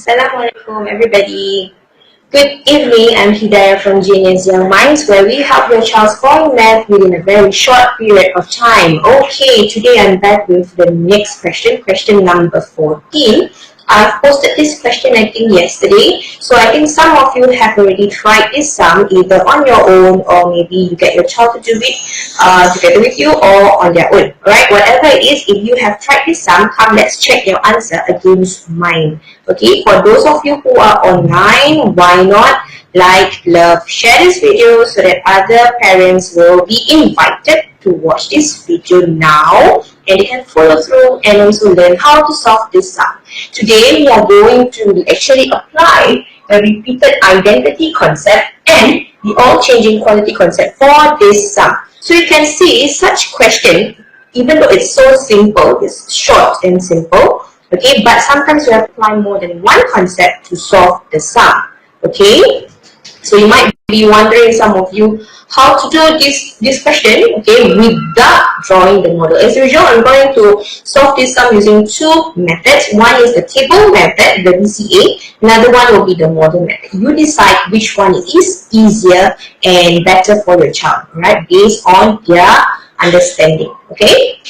Assalamualaikum everybody. Good evening, I'm Hidayah from Genius Young Minds, where we help your child score in math within a very short period of time. Okay, today I'm back with the next question, question number 14. I've posted this question I think yesterday, so I think some of you have already tried this sum either on your own or maybe you get your child to do it together with you or on their own. Alright, whatever it is, if you have tried this sum, come let's check your answer against mine. Okay, for those of you who are online, why not like, love, share this video so that other parents will be invited to watch this video now and they can follow through and also learn how to solve this sum. Today we are going to actually apply the repeated identity concept and the all-changing quality concept for this sum. So you can see such question, even though it's so simple, it's short and simple, okay, but sometimes you have to apply more than one concept to solve the sum. Okay, so you might be wondering, some of you, how to do this question, okay, without drawing the model. As usual, I'm going to solve this sum using two methods. One is the table method, the BCA. Another one will be the model method. You decide which one is easier and better for your child, right, based on their understanding. Okay,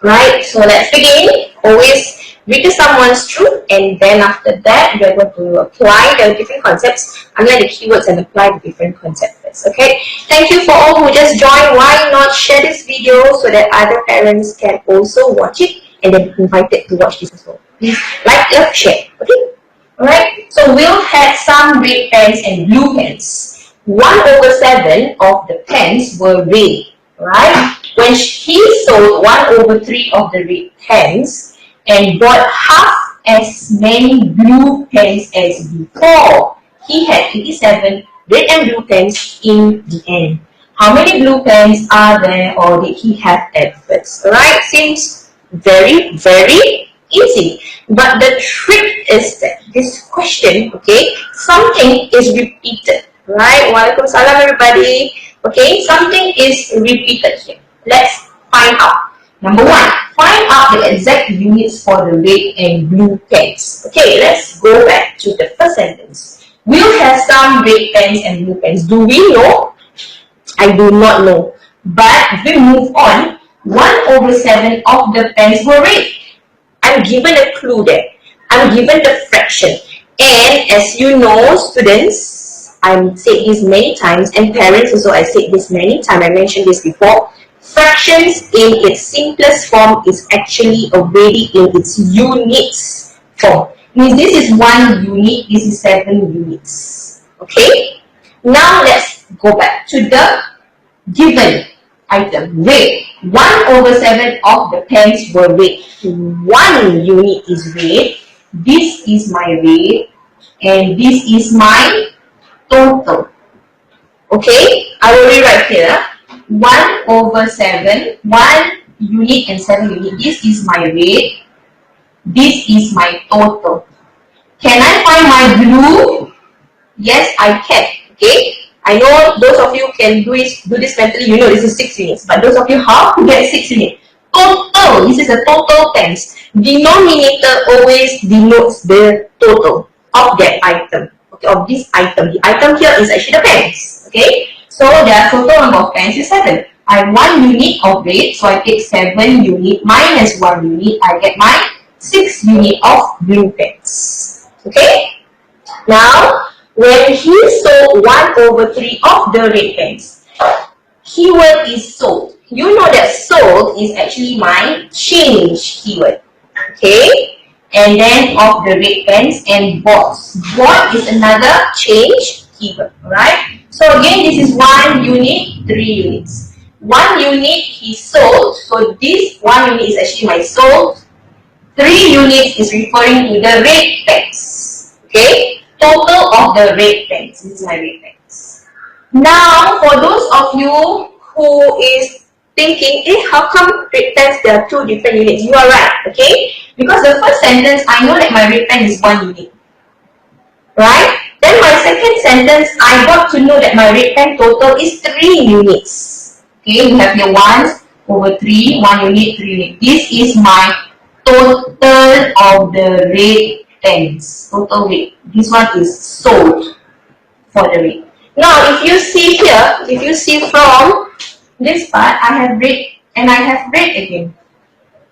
right, so let's begin. Always read the sum once through, and then after that we are going to apply the different concepts, underline the keywords and apply the different concepts. Okay, thank you for all who just joined. Why not share this video so that other parents can also watch it and then be invited to watch this as well. Please like, love, share. Okay, alright, so we'll have some red pens and blue pens. 1/7 of the pens were red, right? When he sold 1/3 of the red pens and bought half as many blue pens as before, he had 87 red and blue pens in the end. How many blue pens are there, or did he have at first? Alright, seems very, very easy. But the trick is that this question, okay, something is repeated, right? Waalaikumsalam everybody. Okay, something is repeated here. Let's find out. Number one, find out the exact units for the red and blue pens. Okay, let's go back to the first sentence. We'll have some red pens and blue pens. Do we know? I do not know. But if we move on, 1/7 of the pens were red. I'm given a clue there. I'm given the fraction. And as you know, students, I've said this many times, and parents also, I said this many times, I mentioned this before, fractions in its simplest form is actually already in its units form. Means this is 1 unit, this is 7 units. Okay? Now let's go back to the given item, red. 1/7 of the pens were red. 1 unit is red. This is my red, and this is my total. Okay? I will rewrite here. 1/7, 1 unit and 7 unit. This is my red. This is my total. Can I find my blue? Yes, I can. Okay? I know those of you can do this mentally. You know this is 6 units. But those of you, how to get 6 units? Total. This is a total pens. Denominator always denotes the total of that item. Okay, of this item. The item here is actually the pens. Okay? So their total number of pens is 7. I have 1 unit of red, so I take 7 unit minus 1 unit. I get my 6 unit of blue pens. Okay? Now, when he sold 1/3 of the red pens, keyword is sold. You know that sold is actually my change keyword. Okay? And then of the red pens and bought. Bought is another change keyword. Alright? So again, this is 1 unit, 3 units. 1 unit he sold. So this 1 unit is actually my sold. 3 units is referring to the red pens. Okay? Total of the red pens. This is my red pens. Now, for those of you who is thinking, how come red pens there are 2 different units? You are right. Okay? Because the first sentence, I know that my red pen is 1 unit. Right? Then my second sentence, I got to know that my red pen total is 3 units. Okay, you have your 1/3, 1 unit, 3 unit. This is my total of the red pens. Total rate. This one is sold for the rate. Now, if you see here, if you see from this part, I have rate and I have rate again.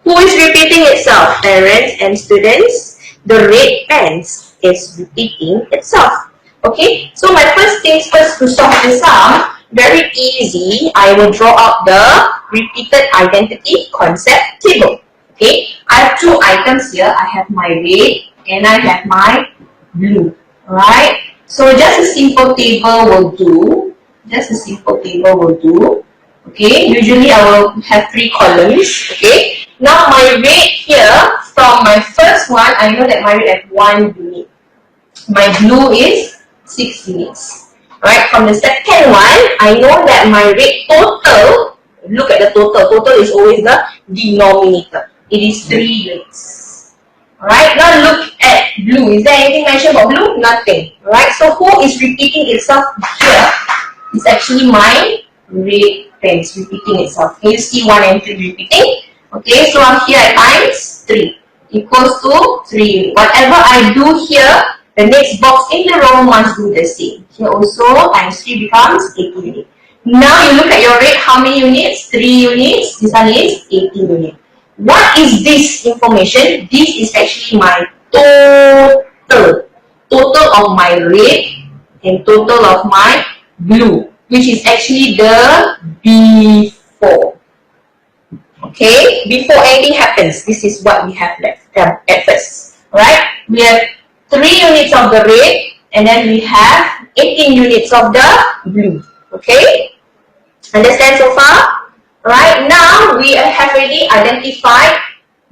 Who is repeating itself? Parents and students. The rate pens is repeating itself. Okay, so my first things first to solve this sum, very easy. I will draw out the repeated identity concept table. Okay, I have two items here. I have my red and I have my blue. Alright, so just a simple table will do. Just a simple table will do. Okay, usually I will have 3 columns. Okay, now my rate here, from my first one, I know that my rate at 1 unit. My blue is 6 units. Alright, from the second one, I know that my rate total, look at the total. Total is always the denominator. It is 3 units. Alright, now look at blue. Is there anything mentioned about blue? Nothing. Alright, so who is repeating itself here? It's actually my rate pens repeating itself. Can you see 1 and 3 repeating? Okay, so here I times 3 equals to 3. Whatever I do here, the next box in the row must do the same. Here also times 3 becomes 18 units. Now you look at your rate, how many units? 3 units. This one is 18 units. What is this information? This is actually my total. Total of my rate and total of my blue, which is actually the before. Okay, before anything happens, this is what we have left at first. Alright, we have 3 units of the red and then we have 18 units of the blue. Okay, understand so far? Alright, now we have already identified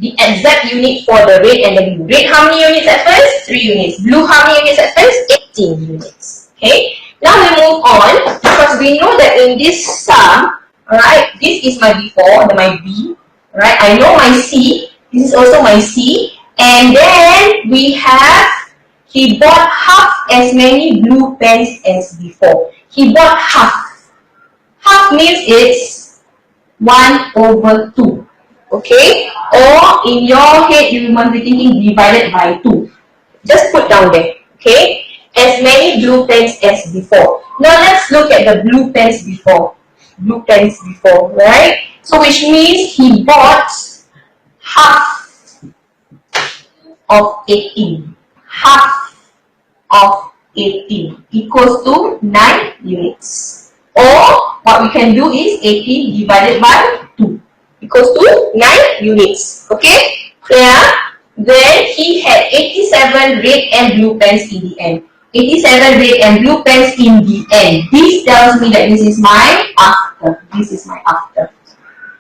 the exact unit for the red and the blue. Red, how many units at first? 3 units. Blue, how many units at first? 18 units. Okay, now we move on because we know that in this sum, alright, this is my before, my B. Alright, I know my C. This is also my C. And then we have, he bought half as many blue pens as before. He bought half. Half means it's 1/2. Okay? Or in your head, you must be thinking divided by 2. Just put down there. Okay? As many blue pens as before. Now let's look at the blue pens before. Blue pens before, right? So which means he bought half of 18. Half of 18 equals to 9 units. Or what we can do is 18 divided by 2 equals to 9 units. Okay? Clear? Then he had 87 red and blue pens in the end. 87 red and blue pens in the end. This tells me that this is my after. This is my after.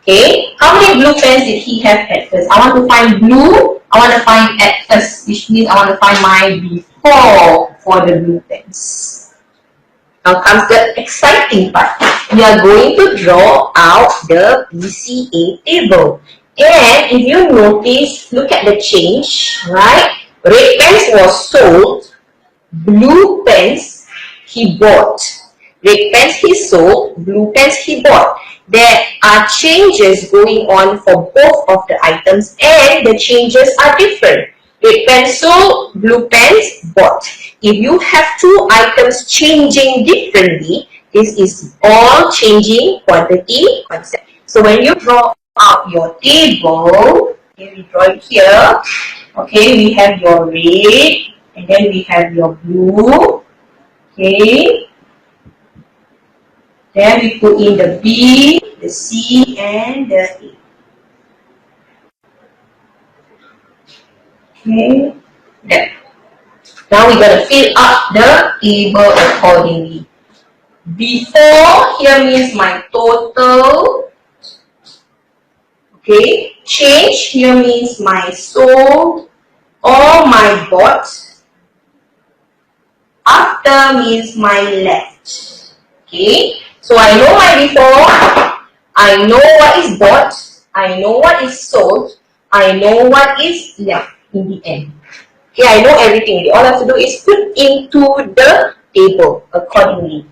Okay. How many blue pens did he have at first? I want to find blue. I want to find at first, which means I want to find my before for the blue pens. Now comes the exciting part. We are going to draw out the PCA table. And if you notice, look at the change, right? Red pens was sold. Blue pens he bought. Red pens he sold. Blue pens he bought. There are changes going on for both of the items and the changes are different. Red pens sold, blue pens bought. If you have 2 items changing differently, this is all changing quantity concept. So when you draw out your table, okay, we draw it here. Okay, we have your red. And then we have your blue. Okay. Then we put in the B, the C, and the A. Okay. There. Now we're going to fill up the table accordingly. Before here means my total. Okay. Change here means my sold or my bought. After means my left. Okay, so I know my before, I know what is bought, I know what is sold, I know what is left in the end. Okay, I know everything. All I have to do is put into the table accordingly.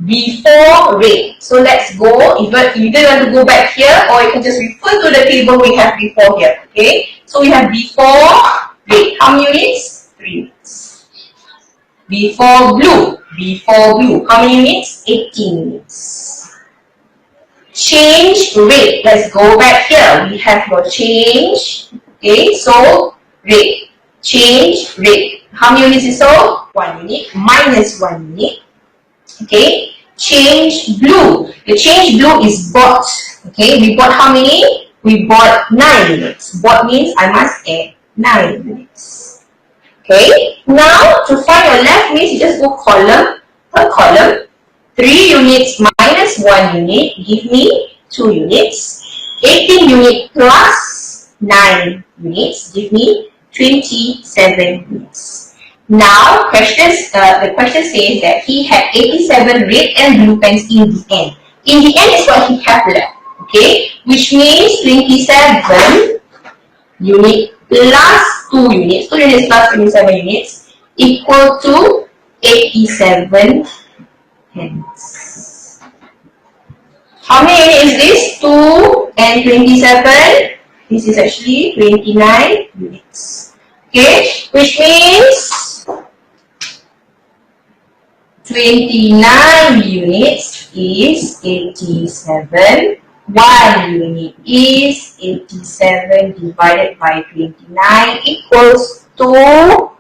Before rate. So let's go. Either you want to go back here or you can just refer to the table we have before here. Okay, so we have before rate. How many units? 3 units. Before blue, how many units? 18 units. Change rate, let's go back here. We have your change, okay, so rate, change rate. How many units is so? 1 unit minus 1 unit, okay. Change blue, the change blue is bought, okay. We bought how many? We bought 9 units. Bought means I must add 9 units. Okay, now to find your left means you just go column per column. 3 units minus 1 unit give me 2 units. 18 units plus 9 units give me 27 units. Now, the question says that he had 87 red and blue pens in the end. In the end is what he have left. Okay, which means 27 unit plus 2 units. 2 units plus 27 units equal to 87 pens. How many units is this? 2 and 27. This is actually 29 units. Okay, which means 29 units is 87. 1 unit is 87 divided by 29 equals to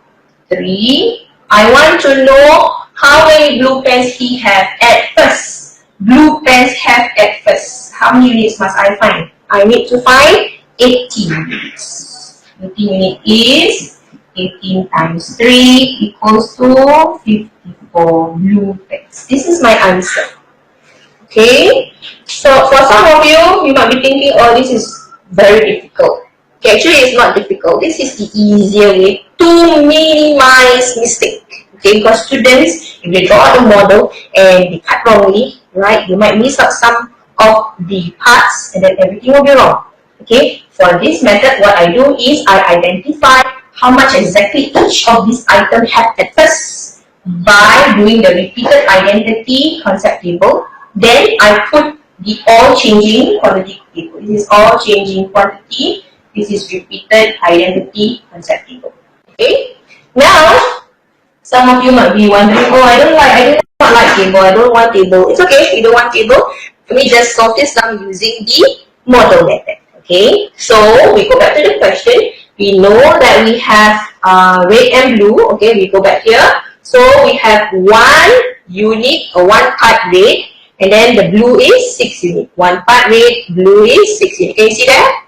3. I want to know how many blue pens he have at first. Blue pens have at first. How many units must I find? I need to find 18 units. 18 unit is 18 times 3 equals to 54 blue pens. This is my answer. Okay, so for some of you, you might be thinking, oh, this is very difficult. Okay, actually it's not difficult. This is the easier way to minimize mistake. Okay, because students, if they draw the model and they cut wrongly, right, you might miss out some of the parts and then everything will be wrong. Okay, for this method, what I do is I identify how much exactly each of these items have at first by doing the repeated identity concept table. Then I put the all changing quantity table. This is all changing quantity. This is repeated identity concept table. Okay. Now, some of you might be wondering, oh, I don't like table. I don't want table. It's okay. You don't want table. Let me just solve this down using the model method. Okay. So we go back to the question. We know that we have red and blue. Okay. We go back here. So we have 1 unit or 1 part red. And then the blue is 6 units. 1 part red, blue is 6 units. Can you see that?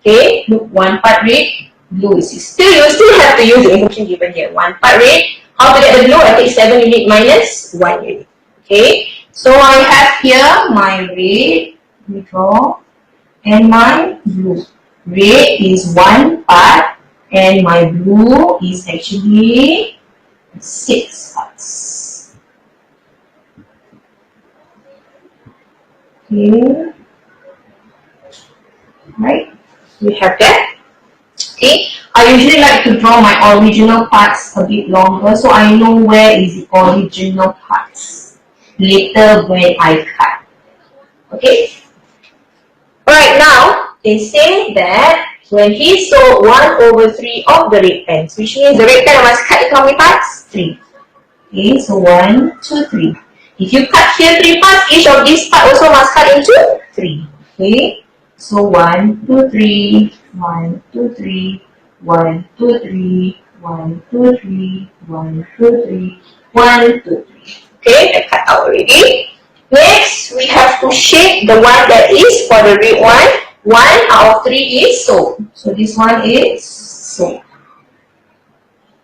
Okay, look, 1 part red, blue is 6. You still have to use the information given here. 1 part red. How to get the blue? I take 7 units minus 1 unit. Okay, so I have here my red, let me draw, and my blue. Red is 1 part, and my blue is actually 6 parts. Okay, right, we have that. Okay, I usually like to draw my original parts a bit longer so I know where is the original parts later when I cut. Okay, right now they say that when he saw 1/3 of the red pens, which means the red pen I must cut into how many parts? 3. Okay, so 1, 2, 3. If you cut here 3 parts, each of these parts also must cut into 3. Okay, so 1, 2, 3, 1, 2, 3, 1, 2, 3, 1, 2, 3, 1, 2, 3, 1, 2, 3. Okay, I cut out already. Next, we have to shape the one that is for the red one. 1 out of 3 is sold. So this one is sold.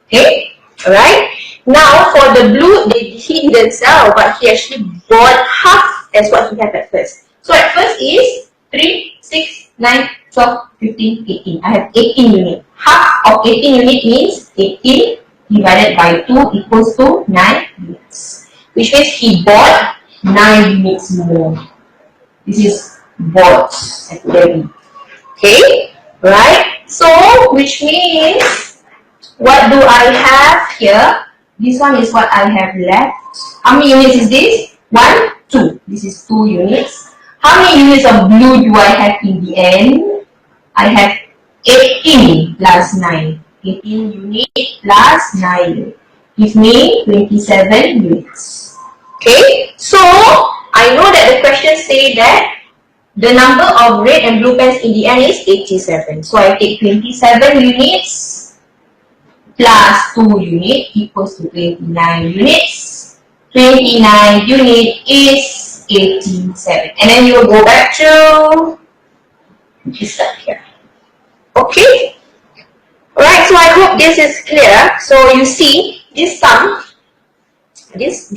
Okay, alright. Now for the blue, he didn't sell, but he actually bought half as what he had at first. So at first is 3, 6, 9, 12, 15, 18. I have 18 units. Half of 18 units means 18 divided by 2 equals to 9 units. Which means he bought 9 units more. This is bought at the okay, right? So which means what do I have here? This one is what I have left. How many units is this? 1, 2. This is 2 units. How many units of blue do I have in the end? I have 18 plus 9. 18 units plus 9 units. Give me 27 units. Okay, so I know that the question say that the number of red and blue pens in the end is 87. So I take 27 units plus 2 units equals to 29 units. 29 unit is 87. And then you will go back to this stuff here. Okay? Alright, so I hope this is clear. So you see, this sum is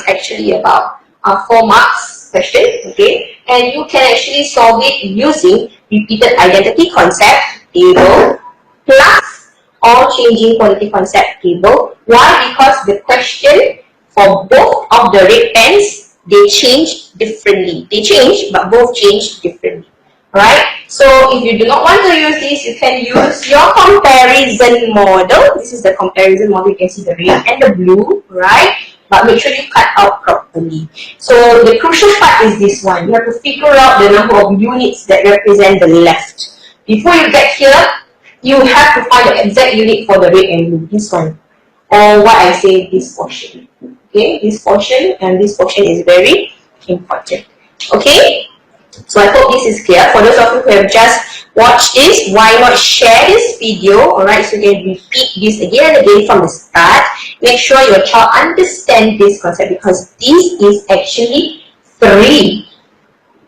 actually about 4 marks question, okay? And you can actually solve it using repeated identity concept table plus all changing quantity concept table. Why? Because the question for both of the red pens, they change differently. They change, but both change differently. Right? So if you do not want to use this, you can use your comparison model. This is the comparison model. You can see the red and the blue, right? But make sure you cut out properly. So the crucial part is this one. You have to figure out the number of units that represent the left. Before you get here, you have to find the exact unit for the red and blue. This one. Or what I say, this portion. Okay, this portion and this portion is very important. Okay? So I hope this is clear. For those of you who have just watched this, why not share this video, alright, so you can repeat this again and again from the start. Make sure your child understands this concept because this is actually 3.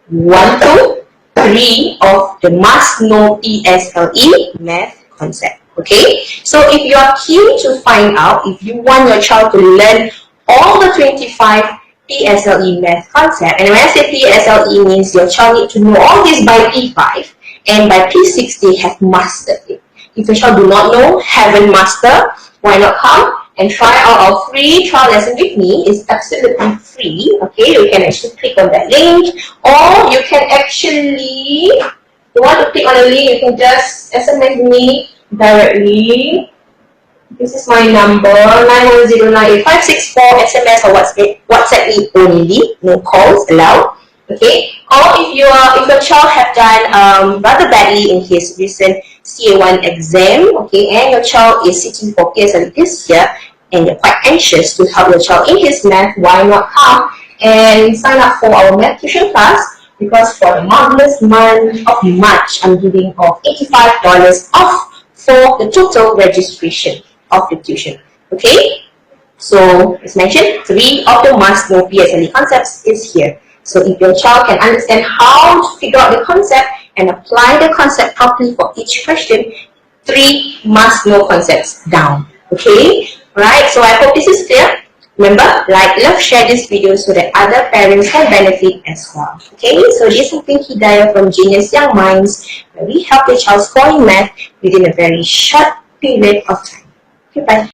1, 2, 3 of the must know PSLE math concept. Okay, so if you are keen to find out, if you want your child to learn all the 25 PSLE math concept, and when I say PSLE means your child needs to know all this by P5, and by P6 they have mastered it. If your child do not know, haven't mastered, why not come and try out our free trial lesson with me? It's absolutely free. Okay, you can actually click on that link, or you can actually, if you want to click on the link, you can just SMS me directly. This is my number, 910986564, SMS or WhatsApp me only, no calls allowed. Okay, or if your child have done rather badly in his recent CA1 exam, okay, and your child is sitting for PSLE this year, and you're quite anxious to help your child in his math, why not come and sign up for our math tuition class? Because for the marvelous month of March, I'm giving off $85 off for the total registration of the tuition. Okay, so as mentioned, 3 of the must know PSLE concepts is here. So if your child can understand how to figure out the concept and apply the concept properly for each question, 3 must know concepts down. Okay, right? So I hope this is clear. Remember, like, love, share this video so that other parents can benefit as well. Okay, so this has been Hidayah from Genius Young Minds, where we help your child score in math within a very short period of time. Goodbye.